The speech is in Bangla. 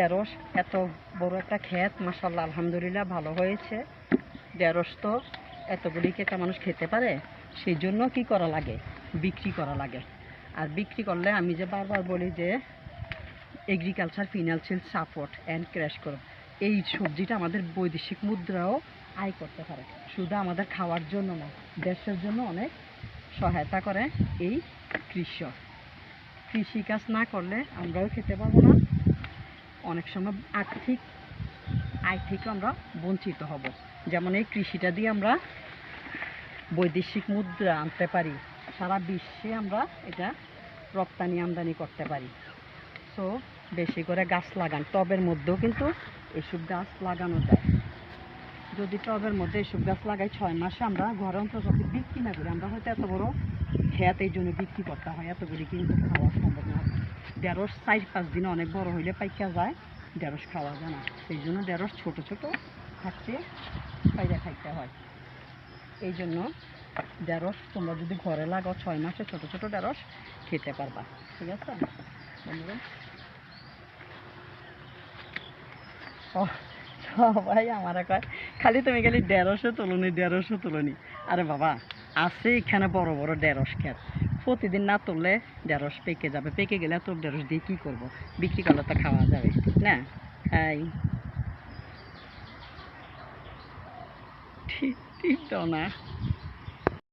ঢেঁড়স এত বড় একটা ক্ষেত, মাশাআল্লাহ আলহামদুলিল্লাহ ভালো হয়েছে। ঢেঁড়স তো এতগুলি একটা মানুষ খেতে পারে, সেই জন্য কি করা লাগে, বিক্রি করা লাগে। আর বিক্রি করলে আমি যে বারবার বলি যে agriculture financial support and crash করো, এই সবজিটা আমাদের বৈদেশিক মুদ্রাও আয় করতে পারে, শুধু আমাদের খাওয়ার জন্য না, দেশের জন্য অনেক সহায়তা করে এই কৃষক। কৃষিকাজ না করলে আমরাও খেতে পারবো না, অনেক সময় আর্থিক আয় থেকে আমরা বঞ্চিত হব। যেমন এই কৃষিটা দিয়ে আমরা বৈদেশিক মুদ্রা আনতে পারি, সারা বিশ্বে আমরা এটা রপ্তানি আমদানি করতে পারি। সো বেশি করে গাছ লাগান, টবের মধ্যেও কিন্তু এসব গাছ লাগানো যায়। যদি টবের মধ্যে এসব গাছ লাগাই 6 মাসে আমরা ঘরে অন্তত বিক্রি না করি, আমরা হয়তো এত বড় ক্ষেত এই জন্য বিক্রি করতে হয়, এতগুলি কিন্তু খাওয়া সম্ভব না। ঢেঁড়স 4-5 দিনে অনেক বড় হইলে পাইকা যায়, ঢেঁড়স খাওয়া যায় না, সেই জন্য ঢেঁড়স ছোট ছোট থাকতে পাইরা খাইতে হয়। এই জন্য ঢেঁড়স তোমরা যদি ঘরে লাগাও 6 মাসে ছোট ছোট ঢেঁড়স খেতে পারবা। ঠিক আছে বন্ধুরা? সবাই আমার কয় খালি তুমি খালি ঢেঁড়সও তুলনি। আরে বাবা, আছে এখানে বড় বড় ঢেঁড়স ক্ষেত, প্রতিদিন না তুললে ঢেঁড়স পেকে যাবে, পেকে গেলে তো ঢেঁড়স দিয়ে কী করবো, বিক্রি করলে তো খাওয়া যাবে না। হ্যাঁ ঠিক ঠিক তো না।